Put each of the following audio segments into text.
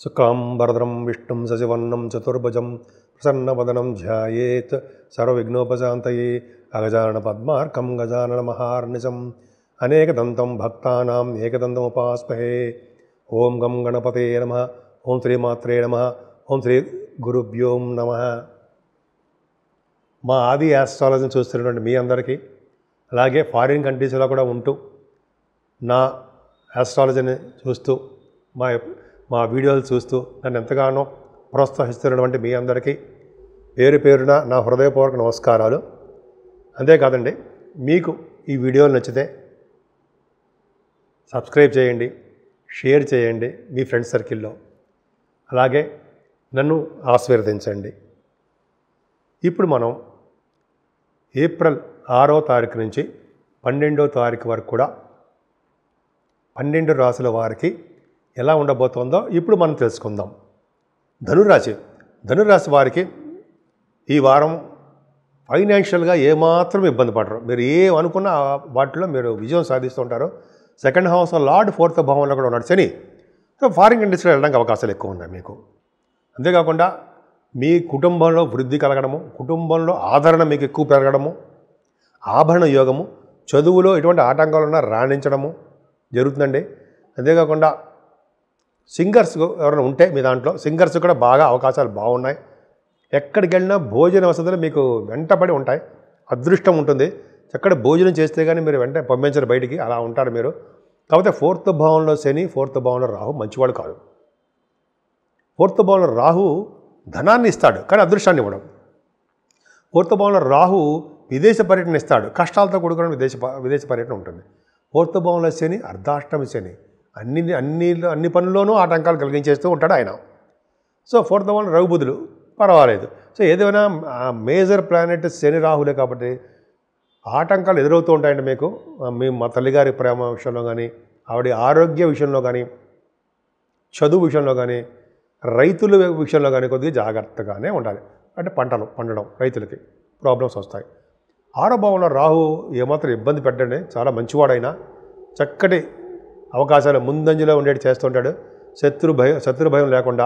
शुक्लांबरधरं विष्णुं शशिवर्णं चतुर्भुजं प्रसन्नवदनं ध्यायेत् सर्वविघ्नोपशान्तये अगजाननपद्मार्कं गजाननमहार्निशम् अनेकदन्तं भक्तानाम् एकदन्तमुपास्महे। ओं गं गणपते नमः। ओं श्रीमात्रे नमः। ओं శ్రీ గురుభ్యో నమః। మా ఆది ఆస్ట్రాలజీని చూస్తున్నటువంటి మీ అందరికీ, అలాగే ఫారిన్ కంట్రీస్లో కూడా ఉంటూ నా ఆస్ట్రాలజీని చూస్తూ మా వీడియోలు చూస్తూ నన్ను ఎంతగానో ప్రోత్సహిస్తున్నటువంటి మీ అందరికీ పేరు పేరున నా హృదయపూర్వక నమస్కారాలు. అంతేకాదండి, మీకు ఈ వీడియోలు నచ్చితే సబ్స్క్రైబ్ చేయండి, షేర్ చేయండి మీ ఫ్రెండ్స్ సర్కిల్లో, అలాగే నన్ను ఆశీర్వదించండి. ఇప్పుడు మనం ఏప్రిల్ 6వ తారీఖు నుంచి 12వ తారీఖు వరకు కూడా 12 రాశుల వారికి ఎలా ఉండబోతోందో ఇప్పుడు మనం తెలుసుకుందాం. ధనురాశి వారికి ఈ వారం ఫైనాన్షియల్గా ఏమాత్రం ఇబ్బంది పడరు. మీరు ఏమనుకున్న వాటిలో మీరు విజయం సాధిస్తూ ఉంటారు. సెకండ్ హౌస్ లార్డ్ 4th భావంలో కూడా ఉన్నాడు శని. సో ఫారిన్ కంట్రీస్లో వెళ్ళడానికి అవకాశాలు ఎక్కువ ఉన్నాయి మీకు. అంతేకాకుండా మీ కుటుంబంలో వృద్ధి కలగడము, కుటుంబంలో ఆదరణ మీకు ఎక్కువ పెరగడము, ఆభరణ యోగము, చదువులో ఎటువంటి ఆటంకాలు ఉన్నా రాణించడము జరుగుతుందండి. అంతేకాకుండా సింగర్స్ ఎవరైనా ఉంటే మీ దాంట్లో సింగర్స్ కూడా బాగా అవకాశాలు బాగున్నాయి. ఎక్కడికి వెళ్ళినా భోజన వసతులు మీకు వెంటబడి ఉంటాయి. అదృష్టం ఉంటుంది. చక్కటి భోజనం చేస్తే కానీ మీరు వెంటనే పంపించరు బయటికి, అలా ఉంటారు మీరు. కాకపోతే 4th భావంలో శని, 4th భావంలో రాహు మంచివాడు కాదు. 4th భావంలో రాహు ధనాన్ని ఇస్తాడు కానీ అదృష్టాన్ని ఇవ్వడం. 4th భావంలో రాహు విదేశ పర్యటన ఇస్తాడు, కష్టాలతో కూడుకున్న విదేశ పర్యటన ఉంటుంది. 4th భావంలో శని అర్ధాష్టమి శని, అన్ని పనుల్లోనూ ఆటంకాలు కలిగించేస్తూ ఉంటాడు ఆయన. సో 4th భావంలో రవి బుధులు పర్వాలేదు. సో ఏదైనా మేజర్ ప్లానెట్ శని రాహులే కాబట్టి ఆటంకాలు ఎదురవుతూ ఉంటాయండి మీకు. మా తల్లిగారి ప్రేమ విషయంలో కానీ, ఆవిడ ఆరోగ్య విషయంలో కానీ, చదువు విషయంలో కానీ, రైతుల విషయంలో కానీ కొద్దిగా జాగ్రత్తగానే ఉండాలి. అంటే పంటలు పండడం రైతులకి ప్రాబ్లమ్స్ వస్తాయి. 6వ భావంలో రాహు ఏమాత్రం ఇబ్బంది పెట్టండి, చాలా మంచివాడైనా చక్కటి అవకాశాలు ముందంజలో ఉండేటి చేస్తుంటాడు. శత్రు భయం లేకుండా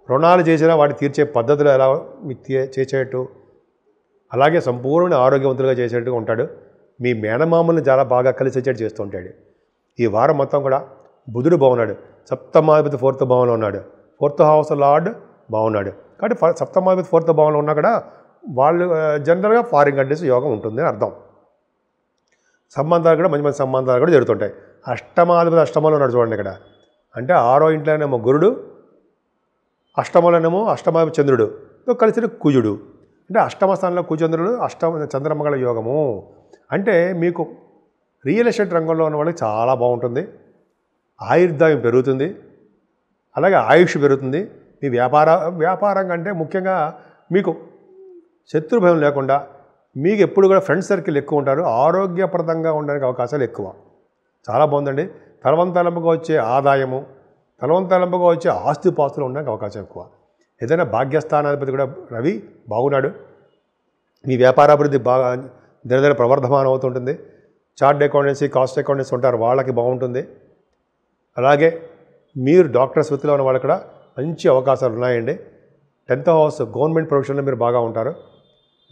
రుణాలు చేసినా వాటి తీర్చే పద్ధతులు ఎలా చేసేట్టు, అలాగే సంపూర్ణ ఆరోగ్యవంతులుగా చేసేట్టుగా ఉంటాడు. మీ మేనమామల్ని చాలా బాగా కలిసి వచ్చేట్టు చేస్తూ ఉంటాడు. ఈ వారం మొత్తం కూడా బుధుడు బాగున్నాడు. సప్తమాధిపతి 4th భావంలో ఉన్నాడు. 4th హౌస్ లార్డ్ బాగున్నాడు. కాబట్టి సప్తమాధిపతి 4th భావంలో ఉన్నా కూడా వాళ్ళు జనరల్గా ఫారిన్ కంట్రీస్ యోగం ఉంటుంది అని అర్థం. సంబంధాలు కూడా మంచి మంచి సంబంధాలు కూడా జరుగుతుంటాయి. అష్టమాధిపతి అష్టమంలో ఉన్నాడు చూడండి ఇక్కడ. అంటే 6వ ఇంట్లోనేమో గురుడు, అష్టమంలోనేమో అష్టమాధిపతి చంద్రుడు కలిసిన కుజుడు. అంటే అష్టమ స్థానంలో కుచంద్రుడు, చంద్రమంగళ యోగము. అంటే మీకు రియల్ ఎస్టేట్ రంగంలో ఉన్న వాళ్ళకి చాలా బాగుంటుంది. ఆయుర్దాయం పెరుగుతుంది, అలాగే ఆయుష్ పెరుగుతుంది. మీ వ్యాపారం కంటే ముఖ్యంగా మీకు శత్రు భయం లేకుండా మీకు ఎప్పుడు కూడా ఫ్రెండ్ సర్కిల్ ఎక్కువ ఉంటారు. ఆరోగ్యప్రదంగా ఉండడానికి అవకాశాలు ఎక్కువ. చాలా బాగుందండి. తలవంతలంపుగా వచ్చే ఆదాయము, తలవంతలంపుగా వచ్చే ఆస్తిపాస్తులు ఉండడానికి అవకాశం ఎక్కువ. ఏదైనా భాగ్యస్థానాధిపతి కూడా రవి బాగున్నాడు. మీ వ్యాపారాభివృద్ధి బాగా దినదిన ప్రవర్ధమానం అవుతుంటుంది. చార్ట్ అకౌంటెన్సీ, కాస్ట్ అకౌంటెన్సీ ఉంటారు, వాళ్ళకి బాగుంటుంది. అలాగే మీరు డాక్టర్స్ వృత్తిలో ఉన్న వాళ్ళకి కూడా మంచి అవకాశాలు ఉన్నాయండి. 10th హౌస్ గవర్నమెంట్ ప్రొఫెషన్లో మీరు బాగా ఉంటారు.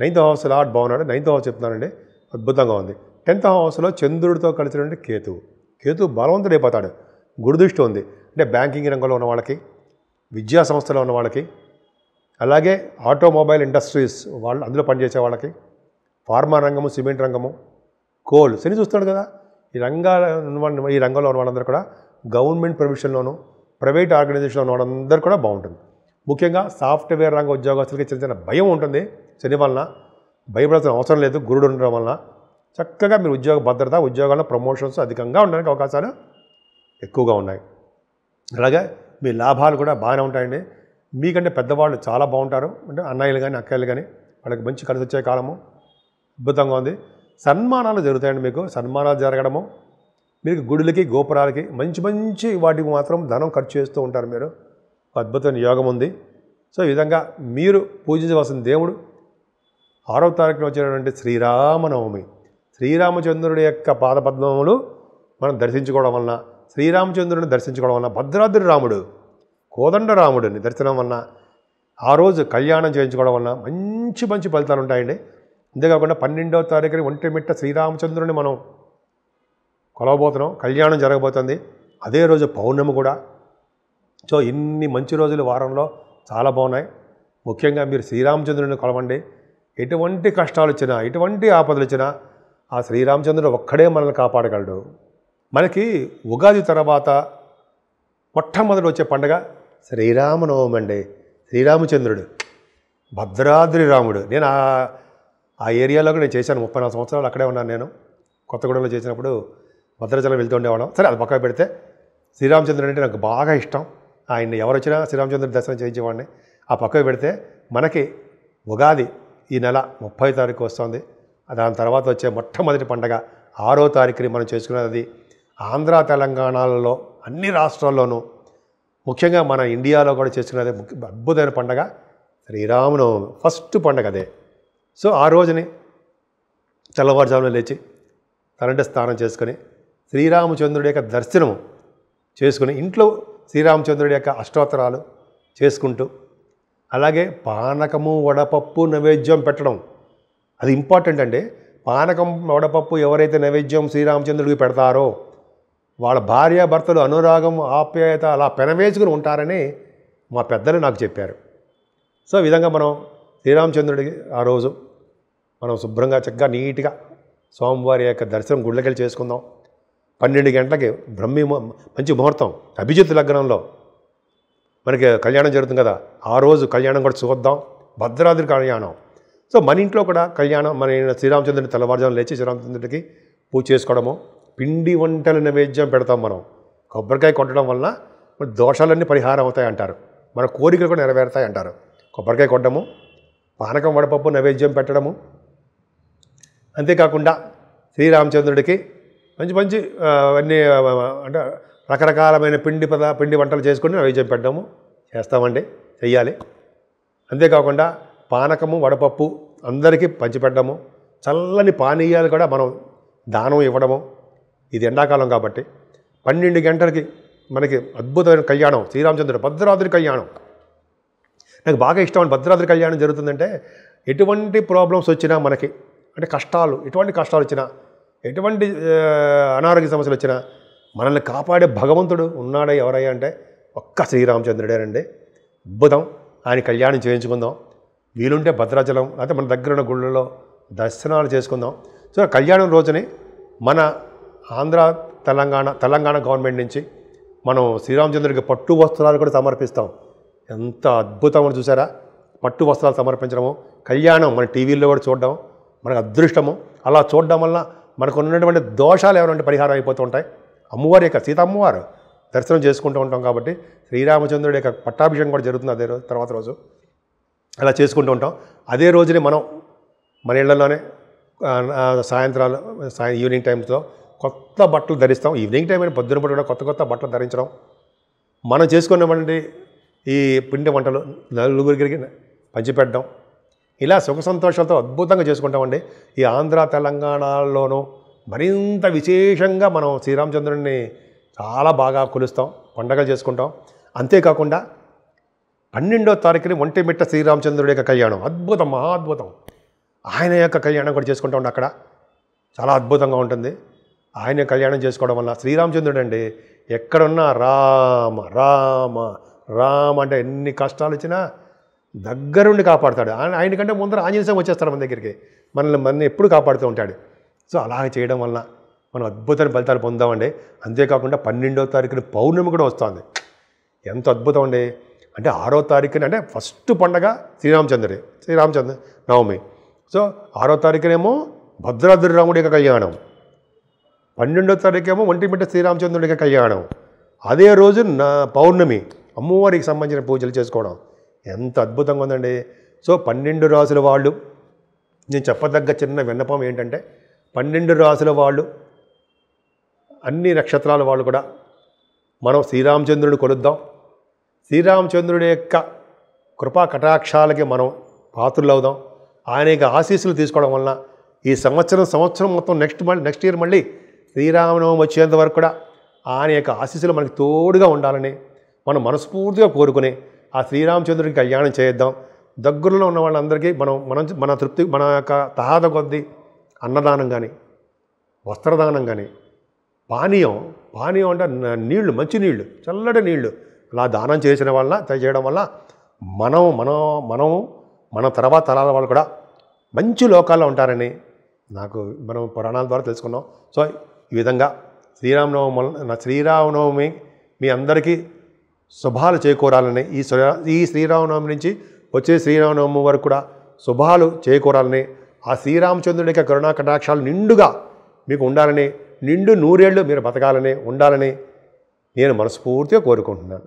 9th హౌస్ లార్డ్ బాగున్నాడు. 9th హౌస్ చెప్తున్నానండి, అద్భుతంగా ఉంది. 10th హౌస్లో చంద్రుడితో కలిసినటువంటి కేతు బలవంతుడు అయిపోతాడు. గురుదృష్టి ఉంది. అంటే బ్యాంకింగ్ రంగంలో ఉన్న వాళ్ళకి, విద్యా సంస్థలో ఉన్న వాళ్ళకి, అలాగే ఆటోమొబైల్ ఇండస్ట్రీస్ వాళ్ళు అందులో పనిచేసే వాళ్ళకి, ఫార్మా రంగము, సిమెంట్ రంగము, కోల్ శని చూస్తాడు కదా. ఈ రంగంలో ఉన్న వాళ్ళందరూ కూడా గవర్నమెంట్ ప్రొఫెషన్లోను, ప్రైవేట్ ఆర్గనైజేషన్లో ఉన్న వాళ్ళందరూ కూడా బాగుంటుంది. ముఖ్యంగా సాఫ్ట్వేర్ రంగ ఉద్యోగస్తులకి చిన్న చిన్న భయం ఉంటుంది శని వలన. భయపడాల్సిన అవసరం లేదు, గురుడు ఉండడం వలన చక్కగా మీరు ఉద్యోగ భద్రత, ఉద్యోగాల్లో ప్రమోషన్స్ అధికంగా ఉండడానికి అవకాశాలు ఎక్కువగా ఉన్నాయి. అలాగే మీ లాభాలు కూడా బాగానే ఉంటాయండి. మీకంటే పెద్దవాళ్ళు చాలా బాగుంటారు. అంటే అన్నయ్యలు కానీ అక్కయ్యలు కానీ వాళ్ళకి మంచి కలిసి వచ్చే కాలము అద్భుతంగా ఉంది. సన్మానాలు జరుగుతాయండి. మీకు సన్మానాలు జరగడము, మీకు గుడులకి, గోపురాలకి మంచి వాటికి మాత్రం ధనం ఖర్చు చేస్తూ ఉంటారు మీరు. అద్భుతమైన యోగం ఉంది. సో ఈ విధంగా మీరు పూజించవలసిన దేవుడు 6వ తారీఖున వచ్చినటువంటి శ్రీరామనవమి. శ్రీరామచంద్రుడి యొక్క పాదపద్మములు మనం దర్శించుకోవడం వలన, శ్రీరామచంద్రుడిని దర్శించుకోవడం వలన భద్రాద్రి రాముడు కోదండరాముడిని దర్శనం వలన ఆ రోజు కళ్యాణం చేయించుకోవడం వలన మంచి మంచి ఫలితాలు ఉంటాయండి. అంతేకాకుండా 12వ తారీఖుని ఒంటిమిట్ట శ్రీరామచంద్రుని మనం కొలవబోతున్నాం. కళ్యాణం జరగబోతుంది. అదే రోజు పౌర్ణమి కూడా. సో ఇన్ని మంచి రోజులు వారంలో చాలా బాగున్నాయి. ముఖ్యంగా మీరు శ్రీరామచంద్రుని కొలవండి. ఎటువంటి కష్టాలు వచ్చినా, ఎటువంటి ఆపదలు వచ్చినా ఆ శ్రీరామచంద్రుడు ఒక్కడే మనల్ని కాపాడగలడు. మనకి ఉగాది తర్వాత మొట్టమొదటి వచ్చే పండుగ శ్రీరామనవమి అండి. శ్రీరామచంద్రుడు, భద్రాద్రి రాముడు. నేను ఆ ఏరియాలో కూడా నేను చేశాను. 34 సంవత్సరాలు అక్కడే ఉన్నాను. నేను కొత్తగూడెంలో చేసినప్పుడు భద్రాచలం వెళ్తూ ఉండేవాళ్ళం. సరే, అది పక్కన పెడితే శ్రీరామచంద్రుడు అంటే నాకు బాగా ఇష్టం. ఆయన్ని ఎవరు వచ్చినా శ్రీరామచంద్రుడి దర్శనం చేయించేవాడిని. ఆ పక్కకు పెడితే మనకి ఉగాది ఈ నెల 30వ తారీఖు వస్తుంది. దాని తర్వాత వచ్చే మొట్టమొదటి పండగ 6వ తారీఖుని మనం చేసుకునేది ఆంధ్ర తెలంగాణలలో అన్ని రాష్ట్రాల్లోనూ, ముఖ్యంగా మన ఇండియాలో కూడా చేసుకునేది అద్భుతమైన పండగ శ్రీరామనవమి. ఫస్ట్ పండగ అదే. సో ఆ రోజుని తెల్లవారుజామున లేచి తలంటే స్నానం చేసుకొని శ్రీరామచంద్రుడి యొక్క దర్శనము చేసుకుని ఇంట్లో శ్రీరామచంద్రుడి యొక్క అష్టోత్తరాలు చేసుకుంటూ, అలాగే పానకము వడపప్పు నైవేద్యం పెట్టడం అది ఇంపార్టెంట్ అండి. పానకం వడపప్పు ఎవరైతే నైవేద్యం శ్రీరామచంద్రుడికి పెడతారో వాళ్ళ భార్యాభర్తలు అనురాగం ఆప్యాయత అలా పెనవేసుకుని ఉంటారని మా పెద్దలు నాకు చెప్పారు. సో ఈ విధంగా మనం శ్రీరామచంద్రుడికి ఆ రోజు మనం శుభ్రంగా చక్కగా నీట్గా స్వామివారి యొక్క దర్శనం గుళ్ళకెళ్ళి చేసుకుందాం. 12 గంటలకి మంచి ముహూర్తం అభిజిత్ లగ్నంలో మనకి కళ్యాణం జరుగుతుంది కదా, ఆ రోజు కళ్యాణం కూడా చూద్దాం. భద్రాద్రి కళ్యాణం. సో మన ఇంట్లో కూడా కళ్యాణం, మన శ్రీరామచంద్రుడిని తెల్లవారుజామున లేచి శ్రీరామచంద్రుడికి పూజ చేసుకోవడము, పిండి వంటల నైవేద్యం పెడతాం. మనం కొబ్బరికాయ కొట్టడం వలన మన దోషాలన్నీ పరిహారం అవుతాయి అంటారు, మన కోరికలు కూడా నెరవేరుతాయి అంటారు. కొబ్బరికాయ కొట్టడము, పానకం వడపప్పు నైవేద్యం పెట్టడము, అంతేకాకుండా శ్రీరామచంద్రుడికి మంచి మంచి అన్నీ అంటే రకరకాలమైన పిండి వంటలు చేసుకుని నైవేద్యం పెట్టడము చేస్తామండి, చెయ్యాలి. అంతేకాకుండా పానకము వడపప్పు అందరికీ పంచిపెట్టడము, చల్లని పానీయాలు కూడా మనం దానం ఇవ్వడము. ఇది ఎండాకాలం కాబట్టి 12 గంటలకి మనకి అద్భుతమైన కళ్యాణం శ్రీరామచంద్రుడు భద్రాద్రి కళ్యాణం. నాకు బాగా ఇష్టం. భద్రాద్రి కళ్యాణం జరుగుతుందంటే ఎటువంటి ప్రాబ్లమ్స్ వచ్చినా మనకి, అంటే కష్టాలు, ఎటువంటి కష్టాలు వచ్చినా, ఎటువంటి అనారోగ్య సమస్యలు వచ్చినా మనల్ని కాపాడే భగవంతుడు ఉన్నాడే ఎవరయ్యా అంటే ఒక్క శ్రీరామచంద్రుడేనండి. అద్భుతం. ఆయన కళ్యాణం చేయించుకుందాం. వీలుంటే భద్రాచలం లేకపోతే మన దగ్గర ఉన్న గుళ్ళలో దర్శనాలు చేసుకుందాం. సో కళ్యాణం రోజుని మన ఆంధ్ర తెలంగాణ గవర్నమెంట్ నుంచి మనం శ్రీరామచంద్రుడికి పట్టు వస్త్రాలు కూడా సమర్పిస్తాం. ఎంత అద్భుతం చూసారా, పట్టు వస్త్రాలు సమర్పించడము, కళ్యాణం మన టీవీల్లో కూడా చూడడం మనకు అదృష్టము. అలా చూడడం వల్ల మనకు ఉన్నటువంటి దోషాలు ఎవరంటే పరిహారం అయిపోతూ ఉంటాయి. అమ్మవారి యొక్క సీతమ్మవారు దర్శనం చేసుకుంటూ ఉంటాం కాబట్టి శ్రీరామచంద్రుడి యొక్క పట్టాభిషేకం కూడా జరుగుతుంది అదే రోజు, తర్వాత రోజు అలా చేసుకుంటూ ఉంటాం. అదే రోజుని మనం మన ఇళ్లలోనే సాయంత్రాలు ఈవినింగ్ టైమ్స్లో కొత్త బట్టలు ధరిస్తాం. ఈవినింగ్ టైం అయినా పొద్దున పూట కూడా కొత్త బట్టలు ధరించడం, మనం చేసుకున్నటువంటి ఈ పిండి వంటలు నలుగురికి పంచిపెట్టడం, ఇలా సుఖ సంతోషాలతో అద్భుతంగా చేసుకుంటామండి. ఈ ఆంధ్ర తెలంగాణలోనూ మరింత విశేషంగా మనం శ్రీరామచంద్రుడిని చాలా బాగా కొలుస్తాం, పండగలు చేసుకుంటాం. అంతేకాకుండా 12వ తారీఖుని ఒంటిమిట్ట శ్రీరామచంద్రుడి యొక్క కళ్యాణం అద్భుతం, మహా అద్భుతం. ఆయన యొక్క కళ్యాణం కూడా చేసుకుంటూ ఉంటాం. అక్కడ చాలా అద్భుతంగా ఉంటుంది. ఆయన కళ్యాణం చేసుకోవడం వల్ల శ్రీరామచంద్రుడు అండి ఎక్కడున్నా రామ రామ రామ అంటే ఎన్ని కష్టాలు వచ్చినా దగ్గరుండి కాపాడుతాడు. ఆయనకంటే ముందర ఆంజనేయ స్వామి వచ్చేస్తాడు మన దగ్గరికి, మనల్ని ఎప్పుడు కాపాడుతూ ఉంటాడు. సో అలాగే చేయడం వలన మనం అద్భుతమైన ఫలితాలు పొందామండి. అంతేకాకుండా 12వ తారీఖున పౌర్ణమి కూడా వస్తుంది. ఎంత అద్భుతం అండి. అంటే 6వ తారీఖున అంటే ఫస్ట్ పండగ శ్రీరామచంద్ర నవమి. సో 6వ తారీఖునేమో భద్రాద్రి రాముడి యొక్క కళ్యాణం, 12వ తారీఖేమో ఒంటిమిట్ట శ్రీరామచంద్రుడి యొక్క కళ్యాణం. అదే రోజు పౌర్ణమి అమ్మవారికి సంబంధించిన పూజలు చేసుకోవడం ఎంత అద్భుతంగా ఉందండి. సో 12 రాసుల వాళ్ళు, నేను చెప్పదగ్గ చిన్న విన్నపం ఏంటంటే 12 రాసుల వాళ్ళు, అన్ని నక్షత్రాల వాళ్ళు కూడా మనం శ్రీరామచంద్రుడిని కొలుద్దాం. శ్రీరామచంద్రుడి యొక్క కృపా కటాక్షాలకి మనం పాత్రలు అవుదాం. ఆయన యొక్క ఆశీస్సులు తీసుకోవడం వలన ఈ సంవత్సరం మొత్తం నెక్స్ట్ ఇయర్ మళ్ళీ శ్రీరామనవమి వచ్చేంత వరకు కూడా ఆయన యొక్క ఆశీస్సులు మనకి తోడుగా ఉండాలని మనం మనస్ఫూర్తిగా కోరుకుని ఆ శ్రీరామచంద్రుడికి కళ్యాణం చేద్దాం. దగ్గరలో ఉన్న వాళ్ళందరికీ మన తృప్తి, మన యొక్క తహాద కొద్దీ అన్నదానం కానీ, వస్త్రదానం కానీ, పానీయం అంటే నీళ్లు, మంచి నీళ్లు, చల్లటి నీళ్లు అలా దానం చేయడం వల్ల మన తర్వాత తరాల వాళ్ళు కూడా మంచి లోకాల్లో ఉంటారని మనం పురాణాల ద్వారా తెలుసుకున్నాం. సో ఈ విధంగా శ్రీరామనవమి మీ అందరికీ శుభాలు చేకూరాలని, ఈ శ్రీరామనవమి నుంచి వచ్చే శ్రీరామనవమి వరకు కూడా శుభాలు చేకూరాలని, ఆ శ్రీరామచంద్రుడి యొక్క కరుణా కటాక్షాలు నిండుగా మీకు ఉండాలని, నిండు 100 ఏళ్ళు మీరు బతకాలని ఉండాలని నేను మనస్ఫూర్తిగా కోరుకుంటున్నాను.